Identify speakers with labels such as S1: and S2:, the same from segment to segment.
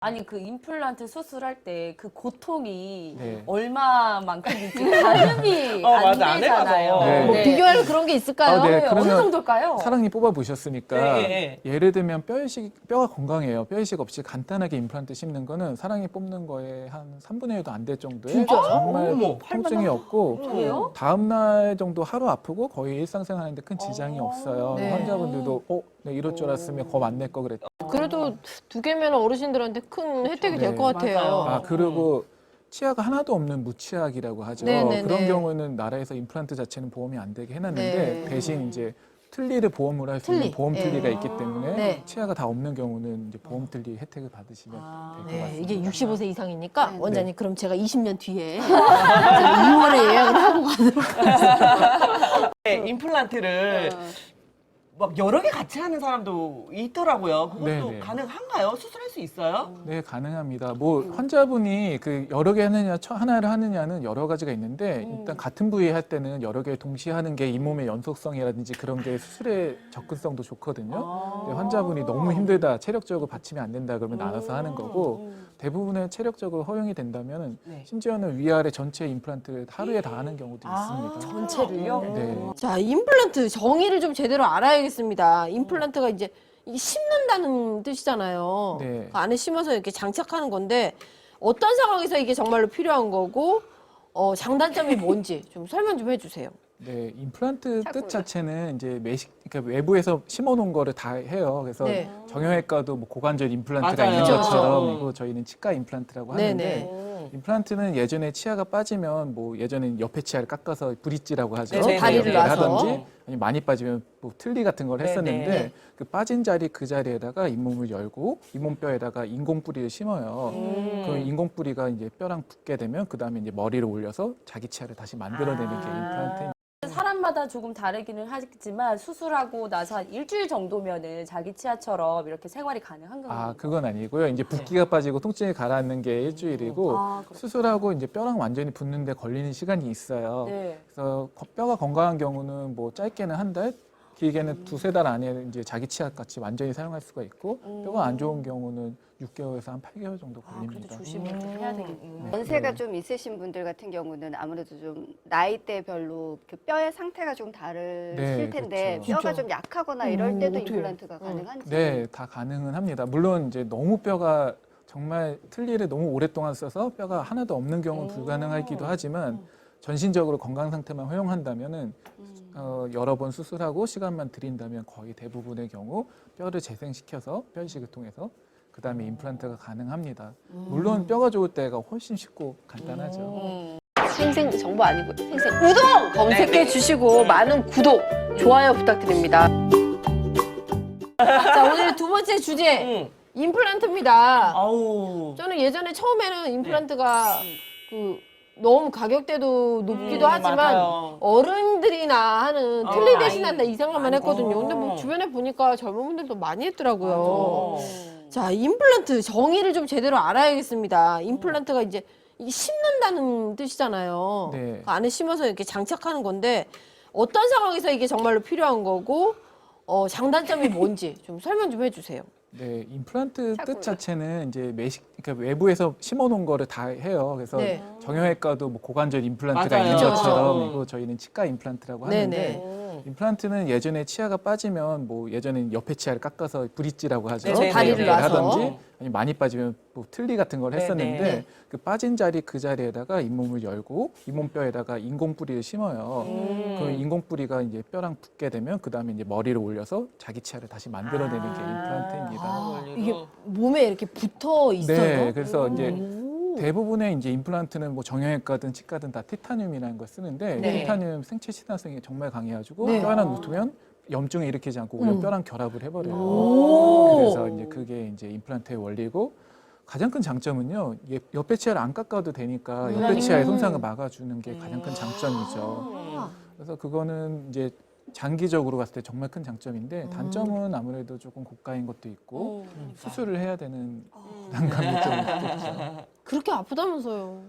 S1: 아니 그 임플란트 수술할 때 그 고통이
S2: 네.
S1: 얼마만큼인지 가늠이
S3: 맞아,
S1: 안
S3: 안
S1: 되잖아요.
S3: 해봐서.
S2: 네.
S4: 뭐 비교할 그런 게 있을까요?
S2: 네,
S1: 어느
S2: 그러면
S1: 정도일까요?
S2: 사랑니 뽑아보셨으니까
S3: 네.
S2: 예를 들면 뼈가 건강해요. 뼈이식 없이 간단하게 임플란트 심는 거는 사랑니 뽑는 거에 한 3분의 1도 안 될 정도의
S4: 진짜요?
S2: 정말
S3: 어머,
S2: 통증이 없고
S1: 그래요?
S2: 다음 날 정도 하루 아프고 거의 일상생활하는데 큰 지장이 없어요.
S4: 네.
S2: 환자분들도 네, 이럴 줄 알았으면 겁 안 낼 거 그랬다.
S4: 그래도 2개면 어르신들한테 큰 혜택이 될
S2: 네.
S4: 것 같아요.
S3: 맞아요.
S2: 그리고 치아가 하나도 없는 무치아기라고 하죠.
S4: 네네네.
S2: 그런 경우는 나라에서 임플란트 자체는 보험이 안 되게 해놨는데
S4: 네.
S2: 대신 이제 틀니를 보험으로 할 수 있는
S4: 틀니.
S2: 보험
S4: 네.
S2: 틀니가 있기 때문에
S4: 네.
S2: 치아가 다 없는 경우는 이제 보험 틀니 혜택을 받으시면 될 것
S4: 네,
S2: 같습니다.
S4: 이게 65세 이상이니까
S1: 네.
S4: 원장님 그럼 제가 20년 뒤에 2월에 예약을 하고 가도록
S3: 네, 임플란트를 막 여러 개 같이 하는 사람도 있더라고요. 그것도
S2: 네네.
S3: 가능한가요? 수술할 수 있어요?
S2: 네, 가능합니다. 뭐 환자분이 그 여러 개 하느냐, 하나를 하느냐는 여러 가지가 있는데 일단 같은 부위에 할 때는 여러 개 동시에 하는 게 잇몸의 연속성이라든지 그런 게 수술의 접근성도 좋거든요. 근데 환자분이 너무 힘들다, 체력적으로 받침이 안 된다 그러면 나눠서 하는 거고 대부분의 체력적으로 허용이 된다면
S3: 네.
S2: 심지어는 위아래 전체 임플란트를 하루에 다 하는 경우도 있습니다.
S1: 전체를요?
S2: 네.
S4: 자, 임플란트 정의를 좀 제대로 알아야겠습니다. 임플란트가 이제 이게 심는다는 뜻이잖아요.
S2: 네.
S4: 그 안에 심어서 이렇게 장착하는 건데 어떤 상황에서 이게 정말로 필요한 거고 장단점이 뭔지 좀 설명 좀 해주세요.
S2: 네, 임플란트 뜻 자체는 이제 그러니까 외부에서 심어놓은 거를 다 해요. 그래서
S4: 네.
S2: 정형외과도 뭐 고관절 임플란트가
S3: 맞아요.
S2: 있는
S4: 그쵸,
S2: 것처럼 이거 저희는 치과 임플란트라고 하는데
S4: 네네.
S2: 임플란트는 예전에 치아가 빠지면 뭐 예전엔 옆에 치아를 깎아서 브릿지라고 하죠.
S3: 네, 다리를
S2: 이렇게
S4: 놔서.
S2: 하든지 아니 많이 빠지면 뭐 틀니 같은 걸
S3: 네,
S2: 했었는데
S3: 네.
S2: 그 빠진 자리 그 자리에다가 잇몸을 열고 잇몸뼈에다가 인공뿌리를 심어요. 그럼 인공뿌리가 이제 뼈랑 붙게 되면 그 다음에 이제 머리를 올려서 자기 치아를 다시 만들어내는 게 임플란트입니다.
S1: 사람마다 조금 다르기는 하겠지만 수술하고 나서 한 일주일 정도면은 자기 치아처럼 이렇게 생활이 가능한 건가요?
S2: 그건 아니고요. 이제 붓기가 빠지고 통증이 가라앉는 게 일주일이고
S1: 그렇구나.
S2: 수술하고 이제 뼈랑 완전히 붙는데 걸리는 시간이 있어요.
S1: 네.
S2: 그래서 뼈가 건강한 경우는 뭐 짧게는 한 달, 길게는 두세 달 안에 이제 자기 치아 같이 완전히 사용할 수가 있고 뼈가 안 좋은 경우는 6개월에서 한 8개월 정도
S1: 그래도
S2: 걸립니다.
S1: 조심을 해야 되겠네요.
S5: 연세가 좀 있으신 분들 같은 경우는 아무래도 좀 나이대별로 그 뼈의 상태가 좀 다르실
S2: 네,
S5: 텐데
S2: 그렇죠.
S5: 뼈가 좀 약하거나 이럴 때도
S4: 어떡해.
S5: 임플란트가 가능한지.
S2: 네, 다 가능은 합니다. 물론 이제 너무 뼈가 정말 틀니를 너무 오랫동안 써서 뼈가 하나도 없는 경우는 불가능하기도 하지만 전신적으로 건강 상태만 허용한다면은 여러 번 수술하고 시간만 들인다면 거의 대부분의 경우 뼈를 재생시켜서 뼈이식을 통해서 그 다음에 임플란트가 가능합니다. 물론 뼈가 좋을 때가 훨씬 쉽고 간단하죠.
S4: 생생 정보 아니고 생생 우동 검색해 주시고 많은 구독, 좋아요 부탁드립니다. 자, 오늘 두 번째 주제 임플란트입니다.
S3: 아우.
S4: 저는 예전에 처음에는 임플란트가 그 너무 가격대도 높기도 하지만
S3: 맞아요.
S4: 어른들이나 하는 틀니 대신한다 이 생각만
S3: 아이고.
S4: 했거든요. 근데 뭐 주변에 보니까 젊은 분들도 많이 했더라고요.
S3: 어.
S4: 자, 임플란트 정의를 좀 제대로 알아야겠습니다. 임플란트가 이제 이게 심는다는 뜻이잖아요.
S2: 네.
S4: 그 안에 심어서 이렇게 장착하는 건데 어떤 상황에서 이게 정말로 필요한 거고 장단점이 뭔지 좀 설명 좀 해주세요.
S2: 네, 임플란트 뜻 자체는 이제 그러니까 외부에서 심어놓은 거를 다 해요. 그래서
S4: 네.
S2: 정형외과도 뭐 고관절 임플란트가
S3: 맞아요.
S2: 있는
S4: 그쵸,
S2: 것처럼
S3: 그쵸.
S2: 이거 저희는 치과 임플란트라고
S4: 네네.
S2: 하는데 임플란트는 예전에 치아가 빠지면 뭐 예전엔 옆에 치아를 깎아서 브릿지라고 하죠.
S3: 네, 네,
S4: 다리를
S2: 이렇게
S4: 놔서.
S2: 하든지 아니 많이 빠지면 뭐 틀니 같은 걸
S3: 네,
S2: 했었는데
S3: 네.
S2: 그 빠진 자리 그 자리에다가 잇몸을 열고 잇몸뼈에다가 인공뿌리를 심어요. 그 인공뿌리가 이제 뼈랑 붙게 되면 그 다음에 이제 머리를 올려서 자기 치아를 다시 만들어내는 게 임플란트입니다.
S4: 이게 몸에 이렇게 붙어 있어요?
S2: 네, 그래서 이제
S4: 오.
S2: 대부분의 이제 임플란트는 뭐 정형외과든 치과든 다 티타늄이라는 걸 쓰는데
S4: 네.
S2: 티타늄 생체 친화성이 정말 강해가지고
S4: 네.
S2: 뼈 하나 누르면 염증을 일으키지 않고 오히려 뼈랑 결합을 해버려요.
S4: 오.
S2: 그래서 이제 그게 이제 임플란트의 원리고 가장 큰 장점은요. 옆에 치아를 안 깎아도 되니까 옆에 치아의 손상을 막아주는 게 가장 큰 장점이죠. 그래서 그거는 이제 장기적으로 봤을 때 정말 큰 장점인데 단점은 아무래도 조금 고가인 것도 있고 수술을 해야 되는 부담감이 좀 있겠죠.
S4: 그렇게 아프다면서요.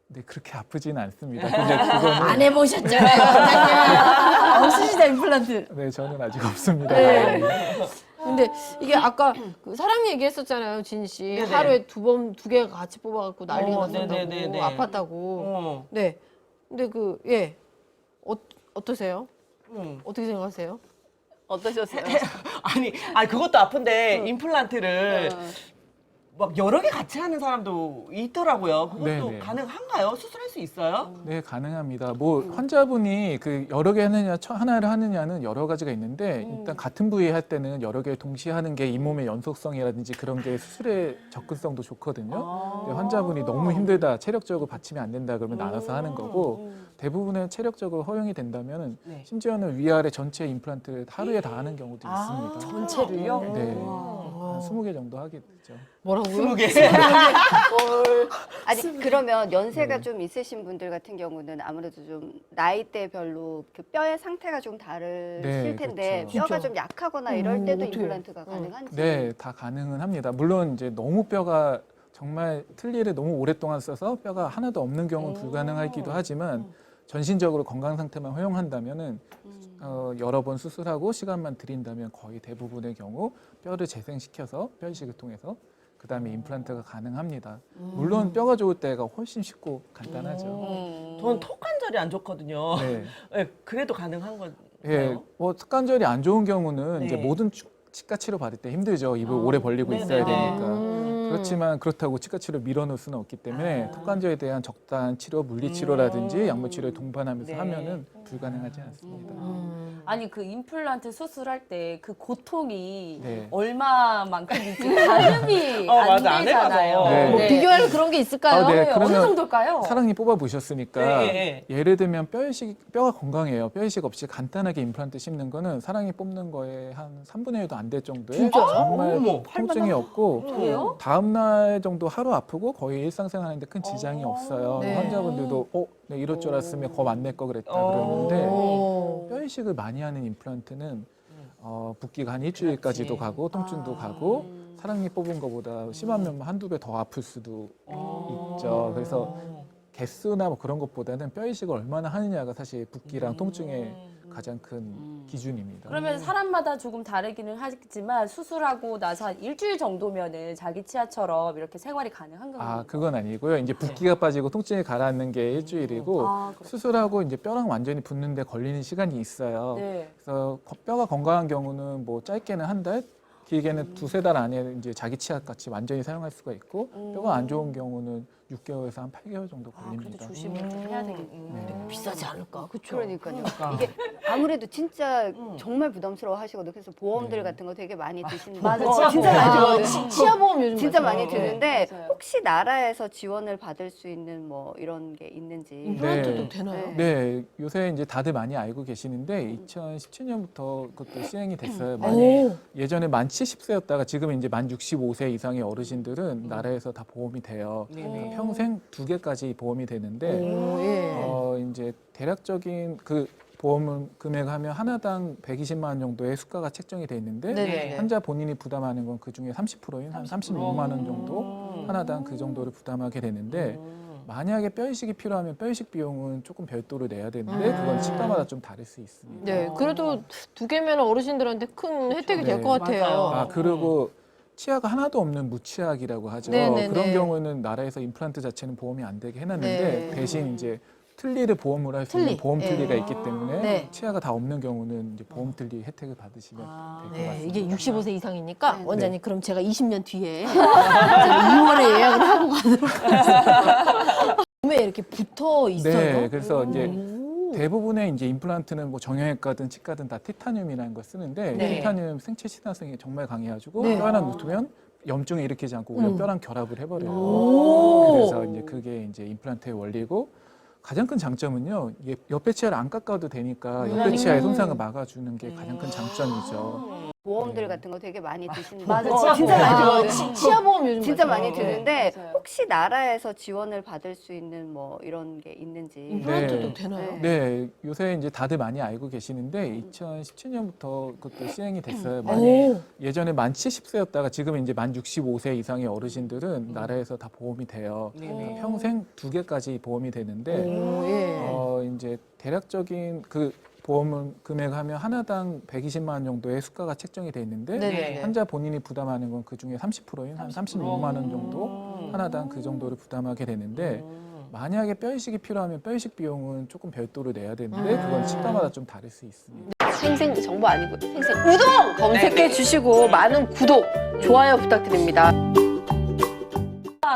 S2: 네, 그렇게 아프지는 않습니다. 근데 그거는
S4: 안 해보셨잖아요, 원장님. 없으시다, 임플란트.
S2: 네, 저는 아직 없습니다.
S4: 네. 근데 이게 아까 그 사랑 얘기했었잖아요, 진 씨.
S3: 네네.
S4: 하루에 두 개 같이 뽑아갖고 난리가 났었다고
S3: 네네네네.
S4: 아팠다고. 네. 근데 어떠세요? 어떻게 생각하세요?
S5: 어떠셨어요?
S3: 아니 그것도 아픈데 임플란트를 막 여러 개 같이 하는 사람도 있더라고요. 그것도
S2: 네네.
S3: 가능한가요? 수술할 수 있어요?
S2: 네, 가능합니다. 뭐 환자분이 그 여러 개 하느냐, 하나를 하느냐는 여러 가지가 있는데 일단 같은 부위 할 때는 여러 개 동시에 하는 게 잇몸의 연속성이라든지 그런 게 수술의 접근성도 좋거든요. 근데 환자분이 너무 힘들다, 체력적으로 받침이 안 된다 그러면 나눠서 하는 거고 대부분의 체력적으로 허용이 된다면
S3: 네.
S2: 심지어는 위아래 전체 임플란트를 하루에 다 하는 경우도 있습니다.
S1: 전체를요?
S2: 네, 한 20개 정도 하게 되죠.
S4: 뭐라고요?
S3: 20개.
S5: 아니 그러면 연세가
S2: 네.
S5: 좀 있으신 분들 같은 경우는 아무래도 좀 나이대별로 그 뼈의 상태가 좀 다르실
S2: 네,
S5: 텐데
S2: 그렇죠.
S5: 뼈가 좀 약하거나 이럴 때도
S4: 어떡해.
S5: 임플란트가 가능한지.
S2: 네, 다 가능은 합니다. 물론 이제 너무 뼈가 정말 틀니를 너무 오랫동안 써서 뼈가 하나도 없는 경우는 불가능하기도 하지만 전신적으로 건강 상태만 허용한다면은 여러 번 수술하고 시간만 들인다면 거의 대부분의 경우 뼈를 재생시켜서 뼈 이식을 통해서 그다음에 임플란트가 가능합니다. 물론 뼈가 좋을 때가 훨씬 쉽고 간단하죠.
S3: 저는 턱 관절이 안 좋거든요.
S2: 네.
S3: 네, 그래도 가능한 건가요?
S2: 예, 뭐 턱관절이 안 좋은 경우는
S3: 네.
S2: 이제 모든 치과 치료 받을 때 힘들죠. 입을 오래 벌리고
S3: 네네.
S2: 있어야 되니까. 그렇지만 그렇다고 치과 치료 밀어놓을 수는 없기 때문에
S3: 아.
S2: 턱관절에 대한 적당한 치료, 물리 치료라든지 약물 치료에 동반하면서
S3: 네.
S2: 하면은 불가능하지 않습니다.
S1: 아니 그 임플란트 수술할 때 그 고통이
S2: 네.
S1: 얼마만큼인지 가늠이 안
S3: 맞아, 안
S1: 되잖아요.
S3: 해봐서.
S2: 네.
S4: 뭐 비교할 그런 게 있을까요?
S2: 아, 네.
S1: 어느
S2: 그러면
S1: 정도일까요?
S2: 사랑니 뽑아 보셨으니까
S3: 네.
S2: 예를 들면 뼈가 건강해요. 뼈 이식 없이 간단하게 임플란트 심는 거는 사랑니 뽑는 거에 한 3분의 1도 안 될 정도의 정말
S3: 어머,
S2: 통증이 없고
S1: 그래요?
S2: 다음 날 정도 하루 아프고 거의 일상생활하는데 큰 지장이 없어요.
S4: 네.
S2: 환자분들도 네, 이럴 줄 알았으면 겁 안 낼 거 그랬다
S3: 어.
S2: 그러는데
S4: 오.
S2: 뼈 이식을 많이 하는 임플란트는 붓기가 한 일주일까지도
S3: 그렇지.
S2: 가고 통증도 가고 사랑니 뽑은 것보다 심하면 한두 배 더 아플 수도 있죠. 그래서 개수나 뭐 그런 것보다는 뼈 이식을 얼마나 하느냐가 사실 붓기랑 통증의 가장 큰 기준입니다.
S1: 그러면 사람마다 조금 다르기는 하겠지만 수술하고 나서 한 일주일 정도면은 자기 치아처럼 이렇게 생활이 가능한 건가요?
S2: 아, 그건 아니고요. 이제 붓기가 빠지고 통증이 가라앉는 게 일주일이고
S1: 아, 그렇구나.
S2: 수술하고 이제 뼈랑 완전히 붙는데 걸리는 시간이 있어요.
S1: 네.
S2: 그래서 뼈가 건강한 경우는 뭐 짧게는 한 달, 길게는 두세 달 안에 이제 자기 치아 같이 완전히 사용할 수가 있고 뼈가 안 좋은 경우는 6개월에서 한 8개월 정도
S1: 아, 그래도
S2: 걸립니다.
S1: 조심을 좀 해야 되겠네요.
S2: 네.
S4: 비싸지 않을까? 그렇죠.
S5: 그러니까요. 이게 아무래도 진짜 정말 부담스러워 하시거든요. 그래서 보험들
S2: 네.
S5: 같은 거 되게 많이 드시는
S1: 맞아,
S5: 거
S1: 치아
S5: 진짜
S1: 보험.
S5: 많이
S1: 아,
S5: 들거든요.
S4: 치아보험 요즘
S5: 진짜
S4: 많죠.
S5: 많이 드는데
S1: 맞아요.
S5: 혹시 나라에서 지원을 받을 수 있는 뭐 이런 게 있는지.
S4: 임플란트도
S2: 네.
S4: 되나요?
S2: 네, 요새 이제 다들 많이 알고 계시는데 2017년부터 그것도 시행이 됐어요.
S4: 오.
S2: 예전에 만 70세였다가 지금 이제 만 65세 이상의 어르신들은 나라에서 다 보험이 돼요.
S3: 네네.
S2: 평생 2개까지 보험이 되는데
S4: 오, 예.
S2: 이제 대략적인 그 보험 금액하면 하나당 120만 원 정도의 수가가 책정이 돼 있는데
S4: 네네.
S2: 환자 본인이 부담하는 건 그 중에 30%인 한 36만 원 정도 하나당 그 정도를 부담하게 되는데 만약에 뼈 이식이 필요하면 뼈 이식 비용은 조금 별도로 내야 되는데 그건 치과마다 좀 다를 수 있습니다.
S4: 네, 그래도 2개면 어르신들한테 큰 혜택이 될
S2: 네.
S4: 것 같아요.
S3: 맞아요.
S2: 아 그리고 치아가 하나도 없는 무치아기라고 하죠.
S4: 네네네.
S2: 그런 경우는 나라에서 임플란트 자체는 보험이 안 되게 해놨는데
S4: 네.
S2: 대신 이제 틀니를 보험으로 할 수 있는
S4: 틀니.
S2: 보험
S4: 네.
S2: 틀니가 있기 때문에
S4: 네.
S2: 치아가 다 없는 경우는 이제 보험 틀니 혜택을 받으시면 될 것
S4: 네,
S2: 같습니다.
S4: 이게 65세 이상이니까
S5: 네.
S4: 원장님 그럼 제가 20년 뒤에 제가 2월에 예약을 하고 가도록 하겠습니다. 몸에 이렇게 붙어 있어요?
S2: 네, 그래서 이제
S4: 오.
S2: 대부분의 이제 임플란트는 뭐 정형외과든 치과든 다 티타늄이라는 걸 쓰는데
S4: 네.
S2: 티타늄 생체 친화성이 정말 강해가지고
S4: 네.
S2: 뼈 하나 놓으면 염증을 일으키지 않고 오히려 뼈랑 결합을 해버려요.
S4: 오.
S2: 그래서 이제 그게 이제 임플란트의 원리고 가장 큰 장점은요. 이게 옆에 치아를 안 깎아도 되니까 옆에 치아의 손상을 막아주는 게 가장 큰 장점이죠.
S5: 보험들 같은 거 되게 많이 드시는
S1: 맞아,
S5: 거
S1: 치아
S5: 진짜
S1: 보험.
S5: 많이
S1: 아,
S5: 들거든요.
S4: 치아보험 요즘
S5: 진짜
S4: 많죠.
S5: 많이 드는데
S1: 맞아요.
S5: 혹시 나라에서 지원을 받을 수 있는 뭐 이런 게 있는지.
S4: 임플란트도
S2: 네.
S4: 되나요?
S2: 네, 요새 이제 다들 많이 알고 계시는데 2017년부터 그것도 시행이 됐어요.
S4: 오.
S2: 예전에 만 70세였다가 지금 이제 만 65세 이상의 어르신들은 나라에서 다 보험이 돼요.
S3: 네네.
S2: 평생 2개까지 보험이 되는데
S4: 오, 예.
S2: 이제 대략적인 그 보험 금액하면 하나당 120만 원 정도의 수가가 책정이 돼 있는데
S4: 네네네.
S2: 환자 본인이 부담하는 건 그 중에 30%인 한 36만 원 정도 하나당 그 정도를 부담하게 되는데 만약에 뼈 이식이 필요하면 뼈 이식 비용은 조금 별도로 내야 되는데 그건 치과마다 좀 다를 수 있습니다.
S4: 생생 정보 아니고 생생 우동 검색해 주시고 많은 구독, 좋아요 부탁드립니다.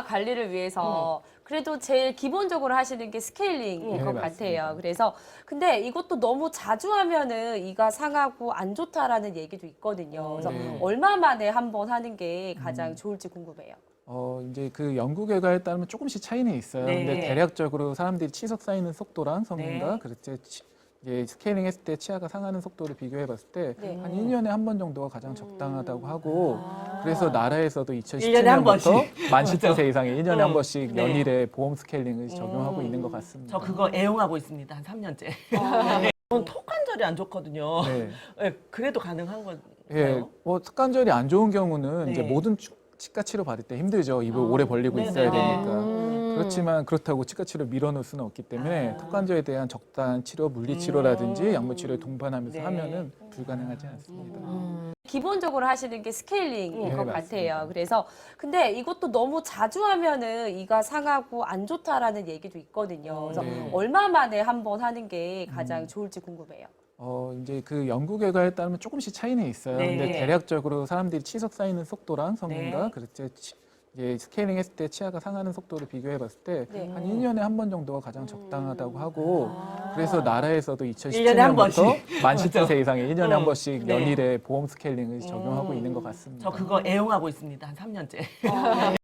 S1: 관리를 위해서 그래도 제일 기본적으로 하시는 게 스케일링인
S2: 네,
S1: 것
S2: 맞습니다.
S1: 같아요. 그래서 근데 이것도 너무 자주 하면은 이가 상하고 안 좋다라는 얘기도 있거든요. 그래서
S2: 네.
S1: 얼마 만에 한 번 하는 게 가장 좋을지 궁금해요.
S2: 이제 그 연구 결과에 따르면 조금씩 차이는 있어요.
S3: 네.
S2: 근데 대략적으로 사람들이 치석 쌓이는 속도랑 성인과
S3: 네.
S2: 그렇지 이제 스케일링 했을 때 치아가 상하는 속도를 비교해 봤을 때
S1: 네.
S2: 한 1년에 한 번 정도가 가장 적당하다고 하고 그래서 나라에서도
S3: 1년에 한
S2: 2017년부터
S3: 번씩.
S2: 만 10세 이상에 1년에 한 번씩
S3: 네.
S2: 연일에 보험 스케일링을 적용하고 있는 것 같습니다.
S3: 저 그거 애용하고 있습니다. 한 3년째. 네. 저는 턱 관절이 안 좋거든요.
S2: 네.
S3: 네, 그래도 가능한 건가요?
S2: 예, 뭐 턱관절이 안 좋은 경우는
S3: 네.
S2: 이제 모든 치과 치료 받을 때 힘들죠. 입을 오래 벌리고
S3: 네네.
S2: 있어야 되니까.
S4: 음.
S2: 그렇지만 그렇다고 치과 치료 밀어놓을 수는 없기 때문에 턱관절에 대한 적당한 치료, 물리 치료라든지 약물 치료를 동반하면서
S3: 네.
S2: 하면은 불가능하지 않습니다.
S1: 기본적으로 하시는 게 스케일링인
S2: 네,
S1: 것
S2: 맞습니다.
S1: 같아요. 그래서 근데 이것도 너무 자주 하면은 이가 상하고 안 좋다라는 얘기도 있거든요. 그래서
S2: 네.
S1: 얼마 만에 한 번 하는 게 가장 좋을지 궁금해요.
S2: 이제 그 연구 결과에 따르면 조금씩 차이는 있어요.
S3: 네.
S2: 근데 대략적으로 사람들이 치석 쌓이는 속도랑 성인과
S3: 네.
S2: 그렇지 이제 스케일링 했을 때 치아가 상하는 속도를 비교해 봤을 때
S1: 네.
S2: 한 1년에 한 번 정도가 가장 적당하다고 하고 그래서 나라에서도
S3: 1년에 한
S2: 2017년부터
S3: 번씩.
S2: 만 10세 이상에 1년에 한 번씩
S3: 네.
S2: 연일에 보험 스케일링을 적용하고 있는 것 같습니다.
S3: 저 그거 애용하고 있습니다. 한 3년째.